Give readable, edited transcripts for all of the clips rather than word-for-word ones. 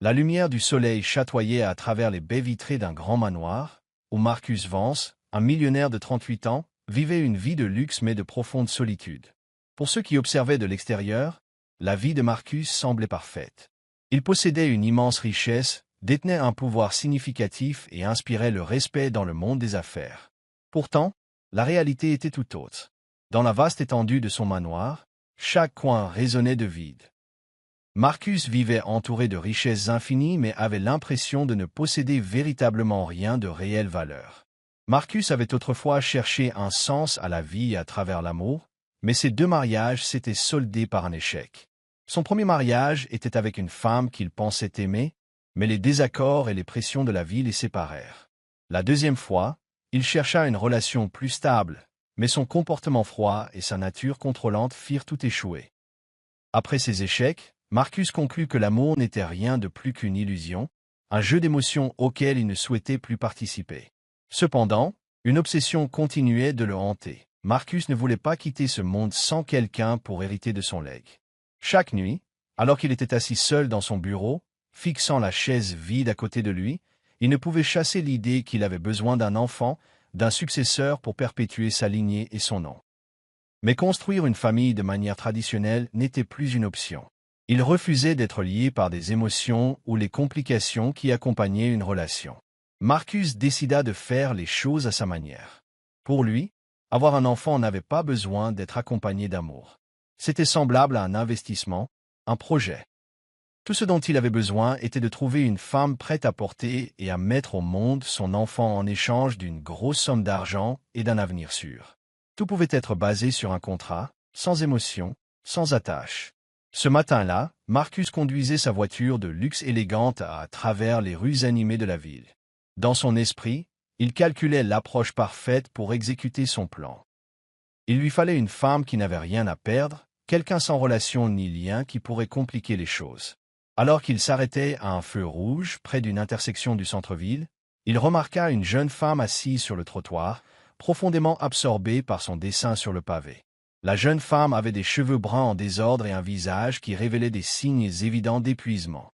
La lumière du soleil chatoyait à travers les baies vitrées d'un grand manoir, où Marcus Vance, un millionnaire de 38 ans, vivait une vie de luxe mais de profonde solitude. Pour ceux qui observaient de l'extérieur, la vie de Marcus semblait parfaite. Il possédait une immense richesse, détenait un pouvoir significatif et inspirait le respect dans le monde des affaires. Pourtant, la réalité était tout autre. Dans la vaste étendue de son manoir, chaque coin résonnait de vide. Marcus vivait entouré de richesses infinies mais avait l'impression de ne posséder véritablement rien de réelle valeur. Marcus avait autrefois cherché un sens à la vie à travers l'amour, mais ses deux mariages s'étaient soldés par un échec. Son premier mariage était avec une femme qu'il pensait aimer, mais les désaccords et les pressions de la vie les séparèrent. La deuxième fois, il chercha une relation plus stable, mais son comportement froid et sa nature contrôlante firent tout échouer. Après ces échecs, Marcus conclut que l'amour n'était rien de plus qu'une illusion, un jeu d'émotions auquel il ne souhaitait plus participer. Cependant, une obsession continuait de le hanter. Marcus ne voulait pas quitter ce monde sans quelqu'un pour hériter de son legs. Chaque nuit, alors qu'il était assis seul dans son bureau, fixant la chaise vide à côté de lui, il ne pouvait chasser l'idée qu'il avait besoin d'un enfant, d'un successeur pour perpétuer sa lignée et son nom. Mais construire une famille de manière traditionnelle n'était plus une option. Il refusait d'être lié par des émotions ou les complications qui accompagnaient une relation. Marcus décida de faire les choses à sa manière. Pour lui, avoir un enfant n'avait pas besoin d'être accompagné d'amour. C'était semblable à un investissement, un projet. Tout ce dont il avait besoin était de trouver une femme prête à porter et à mettre au monde son enfant en échange d'une grosse somme d'argent et d'un avenir sûr. Tout pouvait être basé sur un contrat, sans émotion, sans attache. Ce matin-là, Marcus conduisait sa voiture de luxe élégante à travers les rues animées de la ville. Dans son esprit, il calculait l'approche parfaite pour exécuter son plan. Il lui fallait une femme qui n'avait rien à perdre, quelqu'un sans relation ni lien qui pourrait compliquer les choses. Alors qu'il s'arrêtait à un feu rouge près d'une intersection du centre-ville, il remarqua une jeune femme assise sur le trottoir, profondément absorbée par son dessin sur le pavé. La jeune femme avait des cheveux bruns en désordre et un visage qui révélait des signes évidents d'épuisement.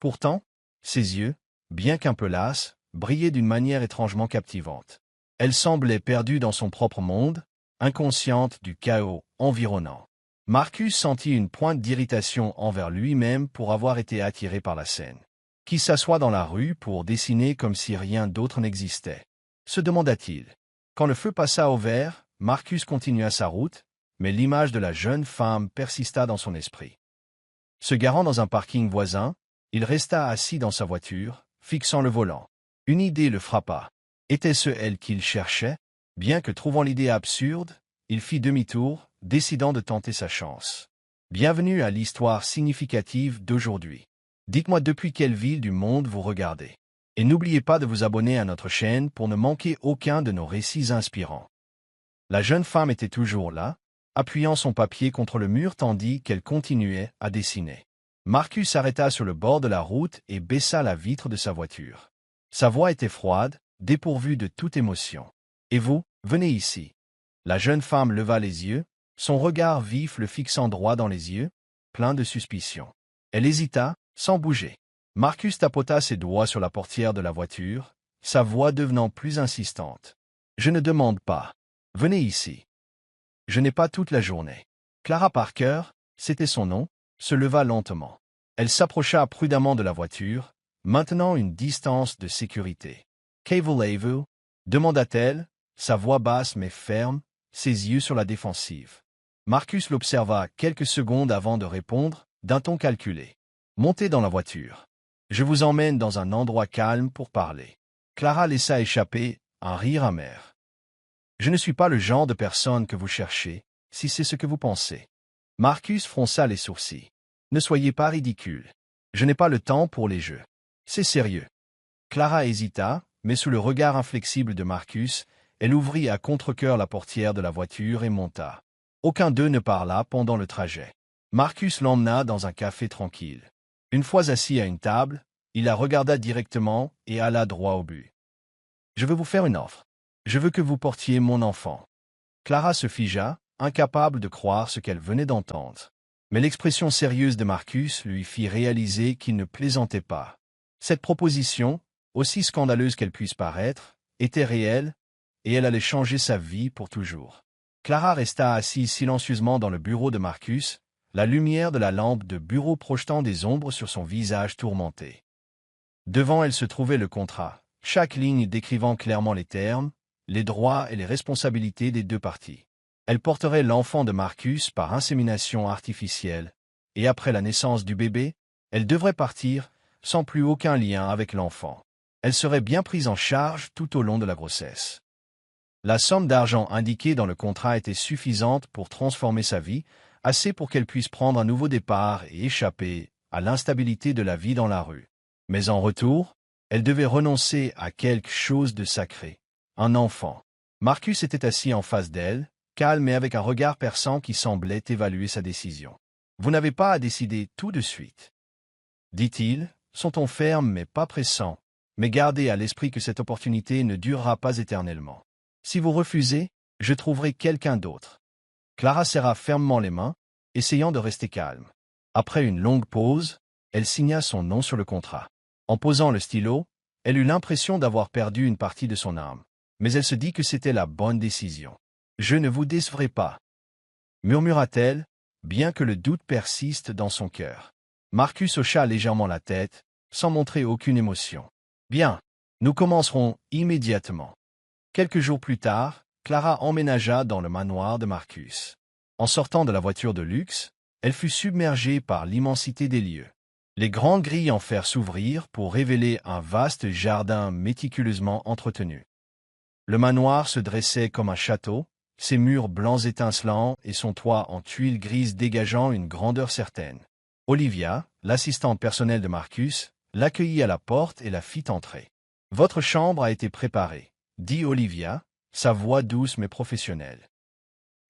Pourtant, ses yeux, bien qu'un peu lasses, brillaient d'une manière étrangement captivante. Elle semblait perdue dans son propre monde, inconsciente du chaos environnant. Marcus sentit une pointe d'irritation envers lui-même pour avoir été attiré par la scène. Qui s'assoit dans la rue pour dessiner comme si rien d'autre n'existait? Se demanda-t-il. Quand le feu passa au vert, Marcus continua sa route, mais l'image de la jeune femme persista dans son esprit. Se garant dans un parking voisin, il resta assis dans sa voiture, fixant le volant. Une idée le frappa. Était-ce elle qu'il cherchait? Bien que trouvant l'idée absurde, il fit demi-tour, décidant de tenter sa chance. Bienvenue à l'histoire significative d'aujourd'hui. Dites-moi depuis quelle ville du monde vous regardez. Et n'oubliez pas de vous abonner à notre chaîne pour ne manquer aucun de nos récits inspirants. La jeune femme était toujours là, appuyant son papier contre le mur tandis qu'elle continuait à dessiner. Marcus s'arrêta sur le bord de la route et baissa la vitre de sa voiture. Sa voix était froide, dépourvue de toute émotion. « Et vous, venez ici. » La jeune femme leva les yeux, son regard vif le fixant droit dans les yeux, plein de suspicion. Elle hésita, sans bouger. Marcus tapota ses doigts sur la portière de la voiture, sa voix devenant plus insistante. « Je ne demande pas. Venez ici. » « Je n'ai pas toute la journée. » Clara Parker, c'était son nom, se leva lentement. Elle s'approcha prudemment de la voiture, maintenant une distance de sécurité. « Que voulez-vous » demanda-t-elle, sa voix basse mais ferme, ses yeux sur la défensive. Marcus l'observa quelques secondes avant de répondre, d'un ton calculé. « Montez dans la voiture. Je vous emmène dans un endroit calme pour parler. » Clara laissa échapper un rire amer. « Je ne suis pas le genre de personne que vous cherchez, si c'est ce que vous pensez. » Marcus fronça les sourcils. « Ne soyez pas ridicule. Je n'ai pas le temps pour les jeux. C'est sérieux. » Clara hésita, mais sous le regard inflexible de Marcus, elle ouvrit à contre-cœur la portière de la voiture et monta. Aucun d'eux ne parla pendant le trajet. Marcus l'emmena dans un café tranquille. Une fois assis à une table, il la regarda directement et alla droit au but. « Je veux vous faire une offre. Je veux que vous portiez mon enfant. » Clara se figea, incapable de croire ce qu'elle venait d'entendre. Mais l'expression sérieuse de Marcus lui fit réaliser qu'il ne plaisantait pas. Cette proposition, aussi scandaleuse qu'elle puisse paraître, était réelle, et elle allait changer sa vie pour toujours. Clara resta assise silencieusement dans le bureau de Marcus, la lumière de la lampe de bureau projetant des ombres sur son visage tourmenté. Devant elle se trouvait le contrat, chaque ligne décrivant clairement les termes, les droits et les responsabilités des deux parties. Elle porterait l'enfant de Marcus par insémination artificielle, et après la naissance du bébé, elle devrait partir, sans plus aucun lien avec l'enfant. Elle serait bien prise en charge tout au long de la grossesse. La somme d'argent indiquée dans le contrat était suffisante pour transformer sa vie, assez pour qu'elle puisse prendre un nouveau départ et échapper à l'instabilité de la vie dans la rue. Mais en retour, elle devait renoncer à quelque chose de sacré, un enfant. Marcus était assis en face d'elle, calme et avec un regard perçant qui semblait évaluer sa décision. « Vous n'avez pas à décider tout de suite, » dit-il, son ton ferme mais pas pressant, mais gardez à l'esprit que cette opportunité ne durera pas éternellement. Si vous refusez, je trouverai quelqu'un d'autre. Clara serra fermement les mains, essayant de rester calme. Après une longue pause, elle signa son nom sur le contrat. En posant le stylo, elle eut l'impression d'avoir perdu une partie de son âme, mais elle se dit que c'était la bonne décision. « Je ne vous décevrai pas, » murmura-t-elle, bien que le doute persiste dans son cœur. Marcus hocha légèrement la tête, sans montrer aucune émotion. « Bien, nous commencerons immédiatement. » Quelques jours plus tard, Clara emménagea dans le manoir de Marcus. En sortant de la voiture de luxe, elle fut submergée par l'immensité des lieux. Les grandes grilles en fer s'ouvrirent pour révéler un vaste jardin méticuleusement entretenu. Le manoir se dressait comme un château, ses murs blancs étincelants et son toit en tuiles grises dégageant une grandeur certaine. Olivia, l'assistante personnelle de Marcus, l'accueillit à la porte et la fit entrer. « Votre chambre a été préparée, » dit Olivia, sa voix douce mais professionnelle.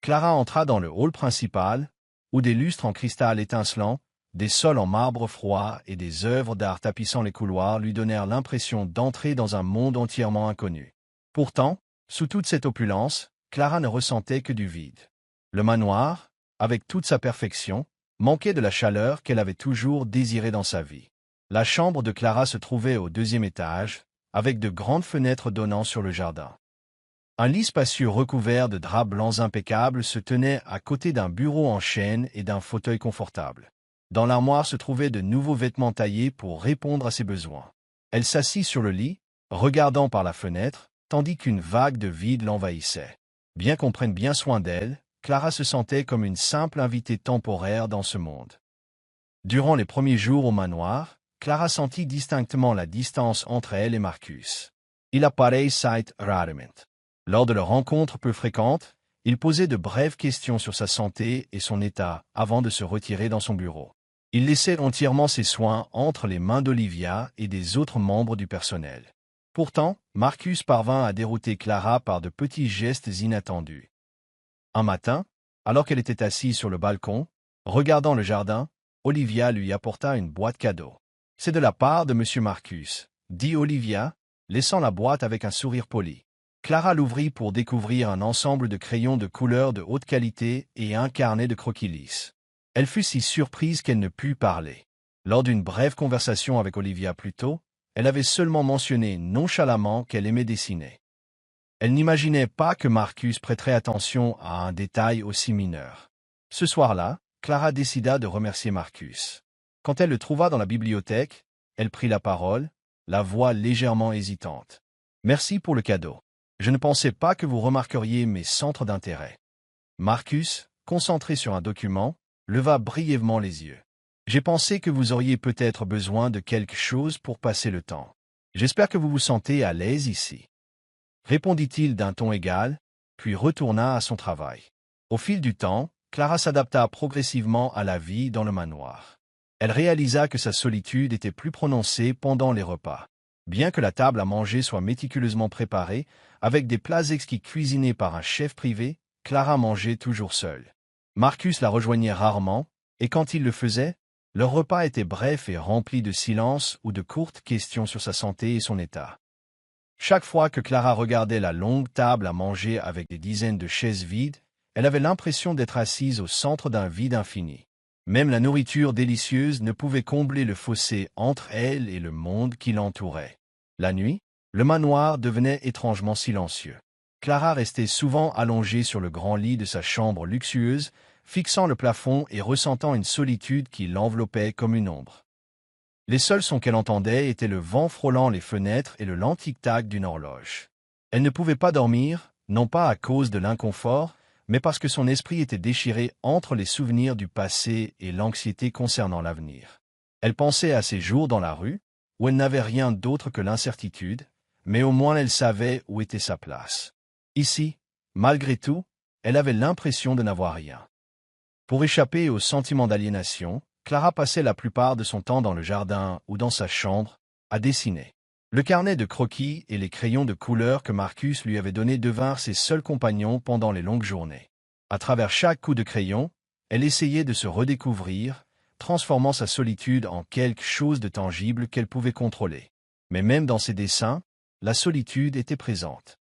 Clara entra dans le hall principal, où des lustres en cristal étincelant, des sols en marbre froid et des œuvres d'art tapissant les couloirs lui donnèrent l'impression d'entrer dans un monde entièrement inconnu. Pourtant, sous toute cette opulence, Clara ne ressentait que du vide. Le manoir, avec toute sa perfection, manquait de la chaleur qu'elle avait toujours désirée dans sa vie. La chambre de Clara se trouvait au 2e étage, avec de grandes fenêtres donnant sur le jardin. Un lit spacieux recouvert de draps blancs impeccables se tenait à côté d'un bureau en chêne et d'un fauteuil confortable. Dans l'armoire se trouvaient de nouveaux vêtements taillés pour répondre à ses besoins. Elle s'assit sur le lit, regardant par la fenêtre, tandis qu'une vague de vide l'envahissait. Bien qu'on prenne bien soin d'elle, Clara se sentait comme une simple invitée temporaire dans ce monde. Durant les premiers jours au manoir, Clara sentit distinctement la distance entre elle et Marcus. Il apparaissait rarement. Lors de leurs rencontres peu fréquentes, il posait de brèves questions sur sa santé et son état avant de se retirer dans son bureau. Il laissait entièrement ses soins entre les mains d'Olivia et des autres membres du personnel. Pourtant, Marcus parvint à dérouter Clara par de petits gestes inattendus. Un matin, alors qu'elle était assise sur le balcon, regardant le jardin, Olivia lui apporta une boîte cadeau. « C'est de la part de Monsieur Marcus, » dit Olivia, laissant la boîte avec un sourire poli. Clara l'ouvrit pour découvrir un ensemble de crayons de couleur de haute qualité et un carnet de croquis lisses. Elle fut si surprise qu'elle ne put parler. Lors d'une brève conversation avec Olivia plus tôt, elle avait seulement mentionné nonchalamment qu'elle aimait dessiner. Elle n'imaginait pas que Marcus prêterait attention à un détail aussi mineur. Ce soir-là, Clara décida de remercier Marcus. Quand elle le trouva dans la bibliothèque, elle prit la parole, la voix légèrement hésitante. « Merci pour le cadeau. Je ne pensais pas que vous remarqueriez mes centres d'intérêt. » Marcus, concentré sur un document, leva brièvement les yeux. « J'ai pensé que vous auriez peut-être besoin de quelque chose pour passer le temps. J'espère que vous vous sentez à l'aise ici. » Répondit-il d'un ton égal, puis retourna à son travail. Au fil du temps, Clara s'adapta progressivement à la vie dans le manoir. Elle réalisa que sa solitude était plus prononcée pendant les repas. Bien que la table à manger soit méticuleusement préparée, avec des plats exquis cuisinés par un chef privé, Clara mangeait toujours seule. Marcus la rejoignait rarement, et quand il le faisait, leur repas était bref et rempli de silence ou de courtes questions sur sa santé et son état. Chaque fois que Clara regardait la longue table à manger avec des dizaines de chaises vides, elle avait l'impression d'être assise au centre d'un vide infini. Même la nourriture délicieuse ne pouvait combler le fossé entre elle et le monde qui l'entourait. La nuit, le manoir devenait étrangement silencieux. Clara restait souvent allongée sur le grand lit de sa chambre luxueuse, fixant le plafond et ressentant une solitude qui l'enveloppait comme une ombre. Les seuls sons qu'elle entendait étaient le vent frôlant les fenêtres et le lent tic-tac d'une horloge. Elle ne pouvait pas dormir, non pas à cause de l'inconfort, mais parce que son esprit était déchiré entre les souvenirs du passé et l'anxiété concernant l'avenir. Elle pensait à ses jours dans la rue, où elle n'avait rien d'autre que l'incertitude, mais au moins elle savait où était sa place. Ici, malgré tout, elle avait l'impression de n'avoir rien. Pour échapper au sentiment d'aliénation, Clara passait la plupart de son temps dans le jardin ou dans sa chambre, à dessiner. Le carnet de croquis et les crayons de couleur que Marcus lui avait donnés devinrent ses seuls compagnons pendant les longues journées. À travers chaque coup de crayon, elle essayait de se redécouvrir, transformant sa solitude en quelque chose de tangible qu'elle pouvait contrôler. Mais même dans ses dessins, la solitude était présente.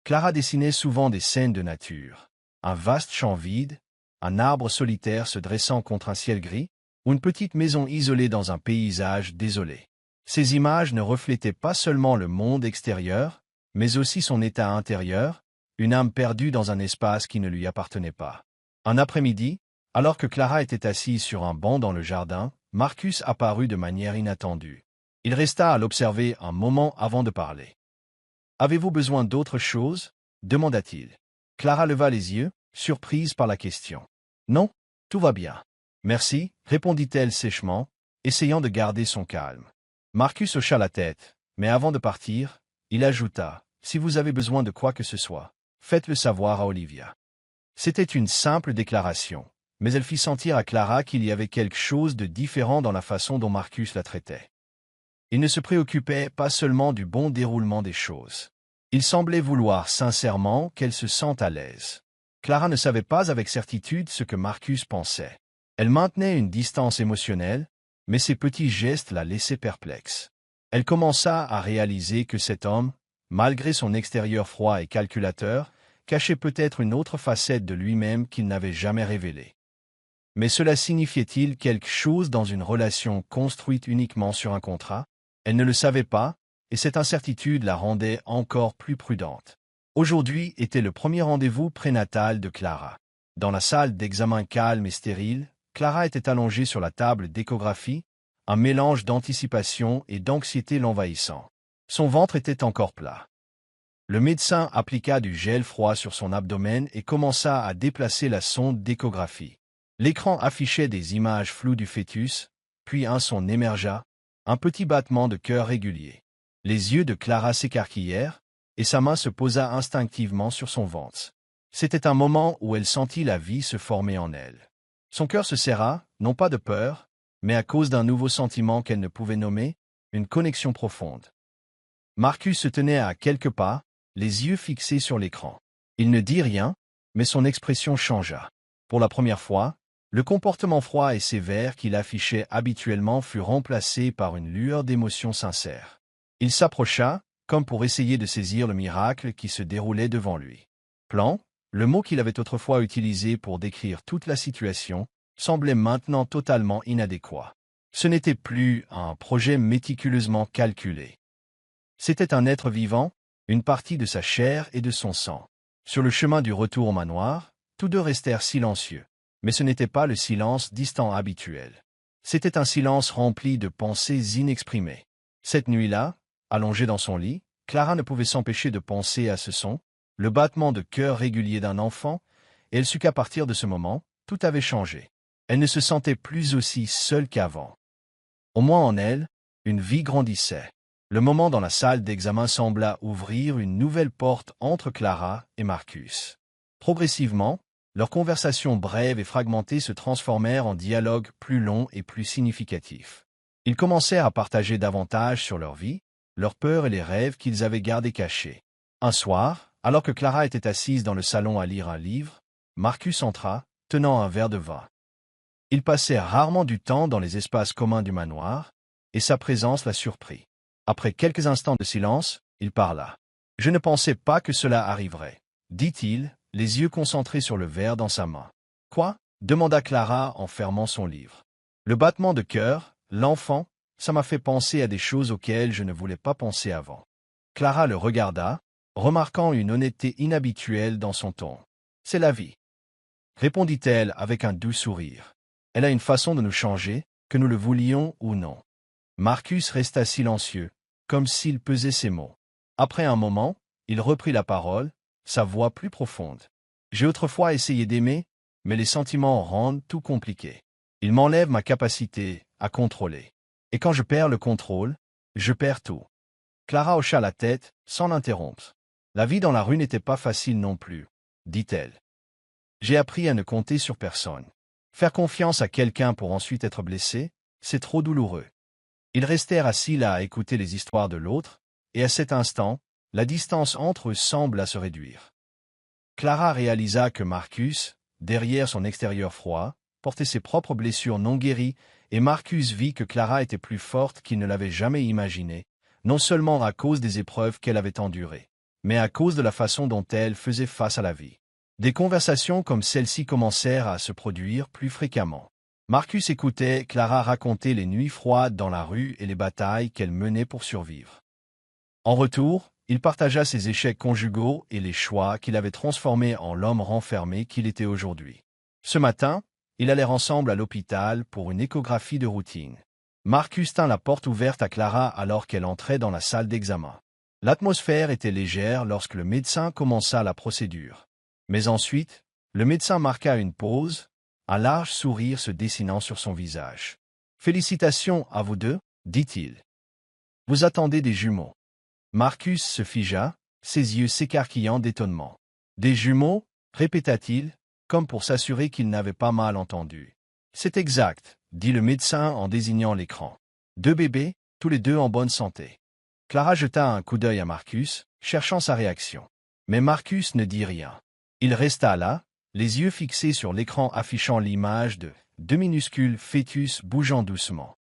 Clara dessinait souvent des scènes de nature. Un vaste champ vide, un arbre solitaire se dressant contre un ciel gris, ou une petite maison isolée dans un paysage désolé. Ces images ne reflétaient pas seulement le monde extérieur, mais aussi son état intérieur, une âme perdue dans un espace qui ne lui appartenait pas. Un après-midi, alors que Clara était assise sur un banc dans le jardin, Marcus apparut de manière inattendue. Il resta à l'observer un moment avant de parler. « Avez-vous besoin d'autre chose ?» demanda-t-il. Clara leva les yeux, surprise par la question. « Non, tout va bien. »« Merci, » répondit-elle sèchement, essayant de garder son calme. Marcus hocha la tête, mais avant de partir, il ajouta « Si vous avez besoin de quoi que ce soit, faites-le savoir à Olivia. » C'était une simple déclaration, mais elle fit sentir à Clara qu'il y avait quelque chose de différent dans la façon dont Marcus la traitait. Il ne se préoccupait pas seulement du bon déroulement des choses. Il semblait vouloir sincèrement qu'elle se sente à l'aise. Clara ne savait pas avec certitude ce que Marcus pensait. Elle maintenait une distance émotionnelle, mais ses petits gestes la laissaient perplexe. Elle commença à réaliser que cet homme, malgré son extérieur froid et calculateur, cachait peut-être une autre facette de lui-même qu'il n'avait jamais révélée. Mais cela signifiait-il quelque chose dans une relation construite uniquement sur un contrat? Elle ne le savait pas, et cette incertitude la rendait encore plus prudente. Aujourd'hui était le premier rendez-vous prénatal de Clara. Dans la salle d'examen calme et stérile, Clara était allongée sur la table d'échographie, un mélange d'anticipation et d'anxiété l'envahissant. Son ventre était encore plat. Le médecin appliqua du gel froid sur son abdomen et commença à déplacer la sonde d'échographie. L'écran affichait des images floues du fœtus, puis un son émergea, un petit battement de cœur régulier. Les yeux de Clara s'écarquillèrent, et sa main se posa instinctivement sur son ventre. C'était un moment où elle sentit la vie se former en elle. Son cœur se serra, non pas de peur, mais à cause d'un nouveau sentiment qu'elle ne pouvait nommer, une connexion profonde. Marcus se tenait à quelques pas, les yeux fixés sur l'écran. Il ne dit rien, mais son expression changea. Pour la première fois, le comportement froid et sévère qu'il affichait habituellement fut remplacé par une lueur d'émotion sincère. Il s'approcha, comme pour essayer de saisir le miracle qui se déroulait devant lui. Plan, le mot qu'il avait autrefois utilisé pour décrire toute la situation, semblait maintenant totalement inadéquat. Ce n'était plus un projet méticuleusement calculé. C'était un être vivant, une partie de sa chair et de son sang. Sur le chemin du retour au manoir, tous deux restèrent silencieux. Mais ce n'était pas le silence distant habituel. C'était un silence rempli de pensées inexprimées. Cette nuit-là, allongée dans son lit, Clara ne pouvait s'empêcher de penser à ce son, le battement de cœur régulier d'un enfant, et elle sut qu'à partir de ce moment, tout avait changé. Elle ne se sentait plus aussi seule qu'avant. Au moins en elle, une vie grandissait. Le moment dans la salle d'examen sembla ouvrir une nouvelle porte entre Clara et Marcus. Progressivement, leurs conversations brèves et fragmentées se transformèrent en dialogues plus longs et plus significatifs. Ils commencèrent à partager davantage sur leur vie, leurs peurs et les rêves qu'ils avaient gardés cachés. Un soir, alors que Clara était assise dans le salon à lire un livre, Marcus entra, tenant un verre de vin. Ils passèrent rarement du temps dans les espaces communs du manoir, et sa présence la surprit. Après quelques instants de silence, il parla. « Je ne pensais pas que cela arriverait, dit-il, les yeux concentrés sur le verre dans sa main. « Quoi » demanda Clara en fermant son livre. Le battement de cœur, l'enfant, ça m'a fait penser à des choses auxquelles je ne voulais pas penser avant. Clara le regarda, remarquant une honnêteté inhabituelle dans son ton. C'est la vie, répondit-elle avec un doux sourire. Elle a une façon de nous changer, que nous le voulions ou non. Marcus resta silencieux, comme s'il pesait ses mots. Après un moment, il reprit la parole, sa voix plus profonde. J'ai autrefois essayé d'aimer, mais les sentiments rendent tout compliqué. Ils m'enlèvent ma capacité à contrôler. Et quand je perds le contrôle, je perds tout. Clara hocha la tête, sans l'interrompre. La vie dans la rue n'était pas facile non plus, dit-elle. J'ai appris à ne compter sur personne. Faire confiance à quelqu'un pour ensuite être blessé, c'est trop douloureux. Ils restèrent assis là à écouter les histoires de l'autre, et à cet instant, la distance entre eux sembla se réduire. Clara réalisa que Marcus, derrière son extérieur froid, portait ses propres blessures non guéries, et Marcus vit que Clara était plus forte qu'il ne l'avait jamais imaginé, non seulement à cause des épreuves qu'elle avait endurées, mais à cause de la façon dont elle faisait face à la vie. Des conversations comme celle-ci commencèrent à se produire plus fréquemment. Marcus écoutait Clara raconter les nuits froides dans la rue et les batailles qu'elle menait pour survivre. En retour, il partagea ses échecs conjugaux et les choix qu'il avait transformés en l'homme renfermé qu'il était aujourd'hui. Ce matin, ils allèrent ensemble à l'hôpital pour une échographie de routine. Marcus tint la porte ouverte à Clara alors qu'elle entrait dans la salle d'examen. L'atmosphère était légère lorsque le médecin commença la procédure. Mais ensuite, le médecin marqua une pause, un large sourire se dessinant sur son visage. « Félicitations à vous deux, dit-il. Vous attendez des jumeaux. » Marcus se figea, ses yeux s'écarquillant d'étonnement. « Des jumeaux ?» répéta-t-il, comme pour s'assurer qu'il n'avait pas mal entendu. « C'est exact, » dit le médecin en désignant l'écran. « 2 bébés, tous les deux en bonne santé. » Clara jeta un coup d'œil à Marcus, cherchant sa réaction. Mais Marcus ne dit rien. Il resta là, les yeux fixés sur l'écran affichant l'image de 2 minuscules fœtus bougeant doucement.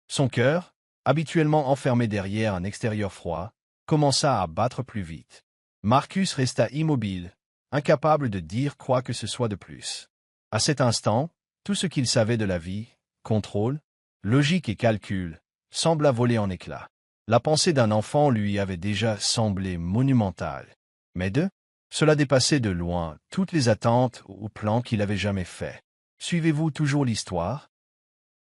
Son cœur, habituellement enfermé derrière un extérieur froid, commença à battre plus vite. Marcus resta immobile, incapable de dire quoi que ce soit de plus. À cet instant, tout ce qu'il savait de la vie, contrôle, logique et calcul, sembla voler en éclats. La pensée d'un enfant lui avait déjà semblé monumentale. Mais cela dépassait de loin toutes les attentes ou plans qu'il avait jamais faits. Suivez-vous toujours l'histoire?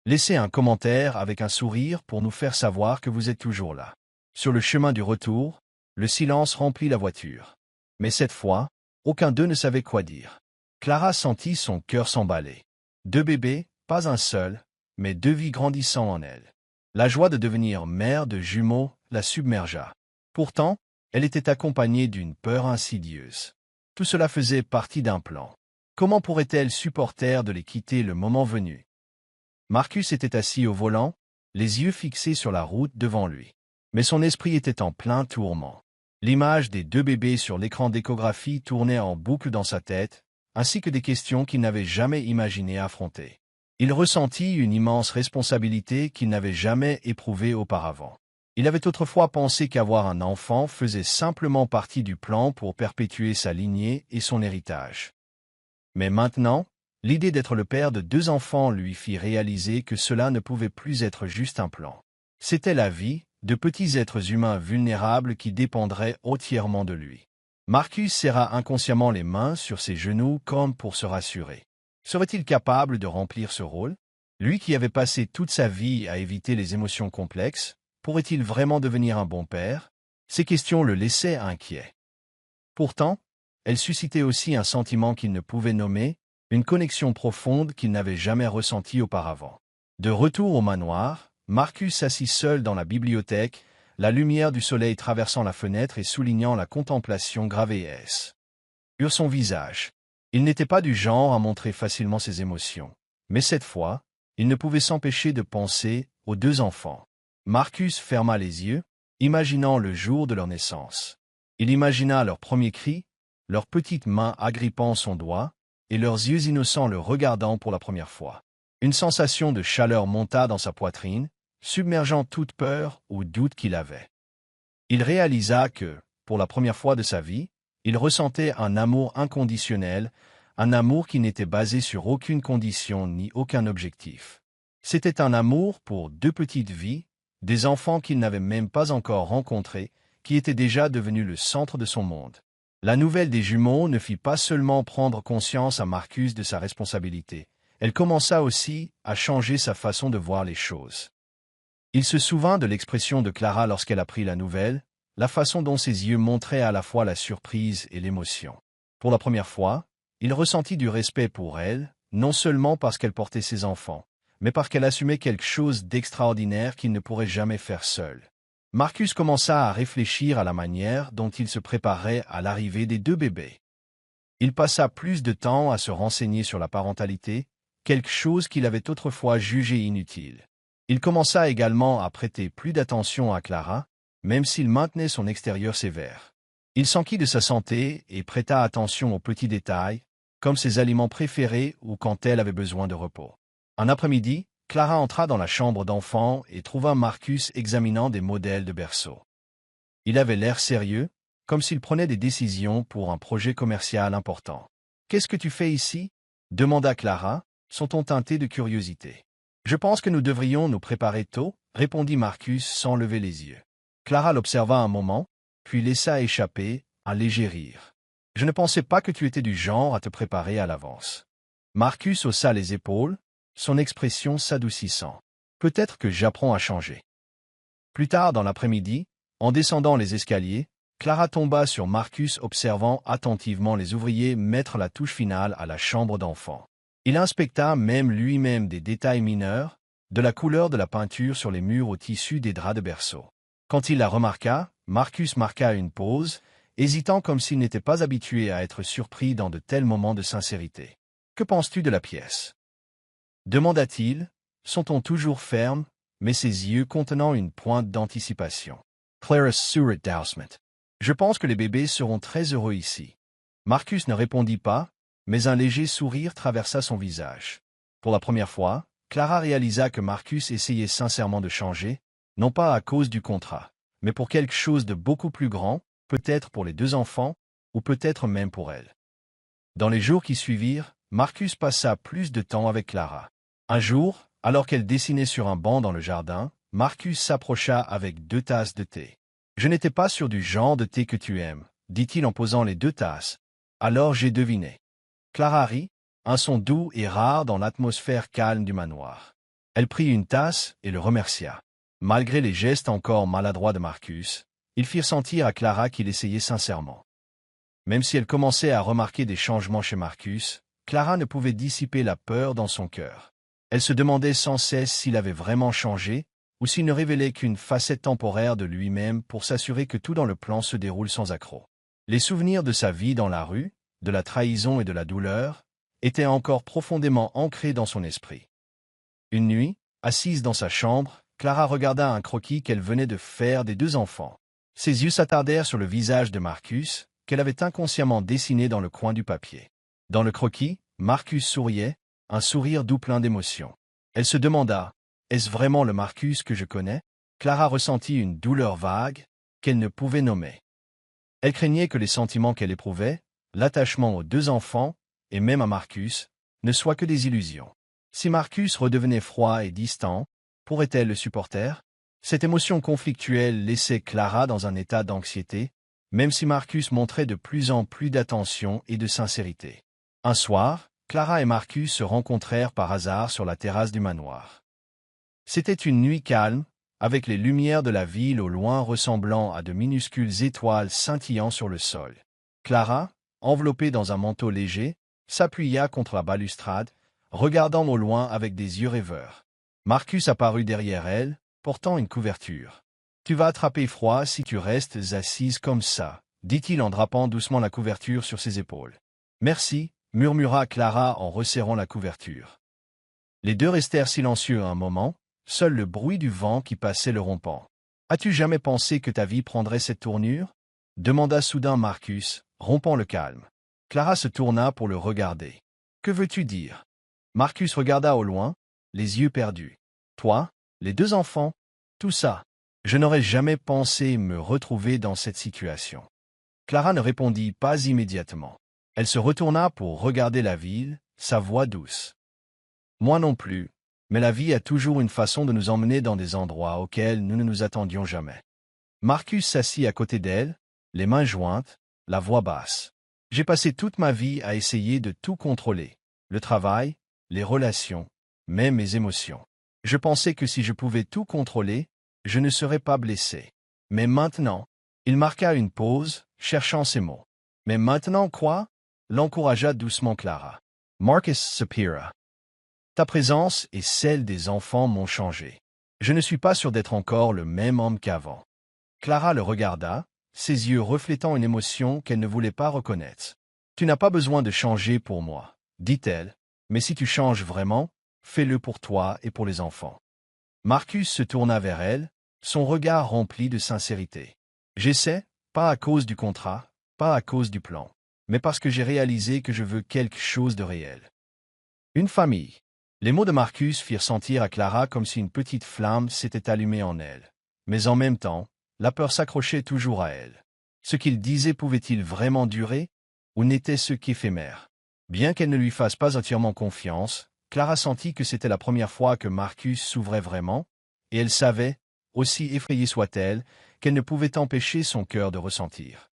Laissez un commentaire avec un sourire pour nous faire savoir que vous êtes toujours là. Sur le chemin du retour, le silence remplit la voiture. Mais cette fois, aucun d'eux ne savait quoi dire. Clara sentit son cœur s'emballer. 2 bébés, pas un seul, mais 2 vies grandissant en elle. La joie de devenir mère de jumeaux la submergea. Pourtant, elle était accompagnée d'une peur insidieuse. Tout cela faisait partie d'un plan. Comment pourrait-elle supporter de les quitter le moment venu? Marcus était assis au volant, les yeux fixés sur la route devant lui. Mais son esprit était en plein tourment. L'image des 2 bébés sur l'écran d'échographie tournait en boucle dans sa tête, ainsi que des questions qu'il n'avait jamais imaginé affronter. Il ressentit une immense responsabilité qu'il n'avait jamais éprouvée auparavant. Il avait autrefois pensé qu'avoir un enfant faisait simplement partie du plan pour perpétuer sa lignée et son héritage. Mais maintenant, l'idée d'être le père de 2 enfants lui fit réaliser que cela ne pouvait plus être juste un plan. C'était la vie de petits êtres humains vulnérables qui dépendraient entièrement de lui. Marcus serra inconsciemment les mains sur ses genoux comme pour se rassurer. Serait-il capable de remplir ce rôle? Lui qui avait passé toute sa vie à éviter les émotions complexes, pourrait-il vraiment devenir un bon père? Ces questions le laissaient inquiet. Pourtant, elles suscitaient aussi un sentiment qu'il ne pouvait nommer, une connexion profonde qu'il n'avait jamais ressentie auparavant. De retour au manoir, Marcus s'assit seul dans la bibliothèque, la lumière du soleil traversant la fenêtre et soulignant la contemplation gravée sur son visage. Il n'était pas du genre à montrer facilement ses émotions. Mais cette fois, il ne pouvait s'empêcher de penser aux 2 enfants. Marcus ferma les yeux, imaginant le jour de leur naissance. Il imagina leur premier cri, leurs petites mains agrippant son doigt, et leurs yeux innocents le regardant pour la première fois. Une sensation de chaleur monta dans sa poitrine, submergeant toute peur ou doute qu'il avait. Il réalisa que, pour la première fois de sa vie, il ressentait un amour inconditionnel, un amour qui n'était basé sur aucune condition ni aucun objectif. C'était un amour pour deux petites vies, des enfants qu'il n'avait même pas encore rencontrés, qui étaient déjà devenus le centre de son monde. La nouvelle des jumeaux ne fit pas seulement prendre conscience à Marcus de sa responsabilité, elle commença aussi à changer sa façon de voir les choses. Il se souvint de l'expression de Clara lorsqu'elle apprit la nouvelle, la façon dont ses yeux montraient à la fois la surprise et l'émotion. Pour la première fois, il ressentit du respect pour elle, non seulement parce qu'elle portait ses enfants, mais parce qu'elle assumait quelque chose d'extraordinaire qu'il ne pourrait jamais faire seul. Marcus commença à réfléchir à la manière dont il se préparait à l'arrivée des deux bébés. Il passa plus de temps à se renseigner sur la parentalité, quelque chose qu'il avait autrefois jugé inutile. Il commença également à prêter plus d'attention à Clara, même s'il maintenait son extérieur sévère. Il s'enquit de sa santé et prêta attention aux petits détails, comme ses aliments préférés ou quand elle avait besoin de repos. Un après-midi, Clara entra dans la chambre d'enfant et trouva Marcus examinant des modèles de berceau. Il avait l'air sérieux, comme s'il prenait des décisions pour un projet commercial important. « Qu'est-ce que tu fais ici » demanda Clara, son ton teinté de curiosité. « Je pense que nous devrions nous préparer tôt » répondit Marcus sans lever les yeux. Clara l'observa un moment, puis laissa échapper un léger rire. « Je ne pensais pas que tu étais du genre à te préparer à l'avance. » Marcus haussa les épaules, son expression s'adoucissant. « Peut-être que j'apprends à changer. » Plus tard dans l'après-midi, en descendant les escaliers, Clara tomba sur Marcus observant attentivement les ouvriers mettre la touche finale à la chambre d'enfant. Il inspecta même lui-même des détails mineurs, de la couleur de la peinture sur les murs au tissu des draps de berceau. Quand il la remarqua, Marcus marqua une pause, hésitant comme s'il n'était pas habitué à être surpris dans de tels moments de sincérité. « Que penses-tu de la pièce » demanda-t-il, son ton toujours ferme, mais ses yeux contenant une pointe d'anticipation. Clarice sourit doucement. « Je pense que les bébés seront très heureux ici. » Marcus ne répondit pas, mais un léger sourire traversa son visage. Pour la première fois, Clara réalisa que Marcus essayait sincèrement de changer, non pas à cause du contrat, mais pour quelque chose de beaucoup plus grand, peut-être pour les deux enfants, ou peut-être même pour elle. Dans les jours qui suivirent, Marcus passa plus de temps avec Clara. Un jour, alors qu'elle dessinait sur un banc dans le jardin, Marcus s'approcha avec 2 tasses de thé. « Je n'étais pas sûr du genre de thé que tu aimes, » dit-il en posant les 2 tasses. « Alors j'ai deviné. » Clara rit, un son doux et rare dans l'atmosphère calme du manoir. Elle prit une tasse et le remercia. Malgré les gestes encore maladroits de Marcus, ils firent sentir à Clara qu'il essayait sincèrement. Même si elle commençait à remarquer des changements chez Marcus, Clara ne pouvait dissiper la peur dans son cœur. Elle se demandait sans cesse s'il avait vraiment changé, ou s'il ne révélait qu'une facette temporaire de lui-même pour s'assurer que tout dans le plan se déroule sans accroc. Les souvenirs de sa vie dans la rue, de la trahison et de la douleur, étaient encore profondément ancrés dans son esprit. Une nuit, assise dans sa chambre, Clara regarda un croquis qu'elle venait de faire des 2 enfants. Ses yeux s'attardèrent sur le visage de Marcus, qu'elle avait inconsciemment dessiné dans le coin du papier. Dans le croquis, Marcus souriait, un sourire doux plein d'émotion. Elle se demanda, « Est-ce vraiment le Marcus que je connais ?» Clara ressentit une douleur vague, qu'elle ne pouvait nommer. Elle craignait que les sentiments qu'elle éprouvait, l'attachement aux 2 enfants, et même à Marcus, ne soient que des illusions. Si Marcus redevenait froid et distant, pourrait-elle le supporter? Cette émotion conflictuelle laissait Clara dans un état d'anxiété, même si Marcus montrait de plus en plus d'attention et de sincérité. Un soir, Clara et Marcus se rencontrèrent par hasard sur la terrasse du manoir. C'était une nuit calme, avec les lumières de la ville au loin ressemblant à de minuscules étoiles scintillant sur le sol. Clara, enveloppée dans un manteau léger, s'appuya contre la balustrade, regardant au loin avec des yeux rêveurs. Marcus apparut derrière elle, portant une couverture. « Tu vas attraper froid si tu restes assise comme ça, » dit-il en drapant doucement la couverture sur ses épaules. « Merci, » murmura Clara en resserrant la couverture. Les 2 restèrent silencieux un moment, seul le bruit du vent qui passait le rompant. « As-tu jamais pensé que ta vie prendrait cette tournure ?» demanda soudain Marcus, rompant le calme. Clara se tourna pour le regarder. « Que veux-tu dire ?» Marcus regarda au loin, les yeux perdus. « Toi, les 2 enfants, tout ça. Je n'aurais jamais pensé me retrouver dans cette situation. » Clara ne répondit pas immédiatement. Elle se retourna pour regarder la ville, sa voix douce. Moi non plus, mais la vie a toujours une façon de nous emmener dans des endroits auxquels nous ne nous attendions jamais. Marcus s'assit à côté d'elle, les mains jointes, la voix basse. J'ai passé toute ma vie à essayer de tout contrôler. Le travail, les relations, même mes émotions. Je pensais que si je pouvais tout contrôler, je ne serais pas blessé. Mais maintenant, il marqua une pause, cherchant ses mots. Mais maintenant quoi? L'encouragea doucement Clara. Marcus soupira. Ta présence et celle des enfants m'ont changé. Je ne suis pas sûr d'être encore le même homme qu'avant. Clara le regarda, ses yeux reflétant une émotion qu'elle ne voulait pas reconnaître. Tu n'as pas besoin de changer pour moi, dit-elle, mais si tu changes vraiment, fais-le pour toi et pour les enfants. Marcus se tourna vers elle, son regard rempli de sincérité. J'essaie, pas à cause du contrat, pas à cause du plan, mais parce que j'ai réalisé que je veux quelque chose de réel. Une famille. Les mots de Marcus firent sentir à Clara comme si une petite flamme s'était allumée en elle. Mais en même temps, la peur s'accrochait toujours à elle. Ce qu'il disait pouvait-il vraiment durer, ou n'était-ce qu'éphémère? Bien qu'elle ne lui fasse pas entièrement confiance, Clara sentit que c'était la première fois que Marcus s'ouvrait vraiment, et elle savait, aussi effrayée soit-elle, qu'elle ne pouvait empêcher son cœur de ressentir.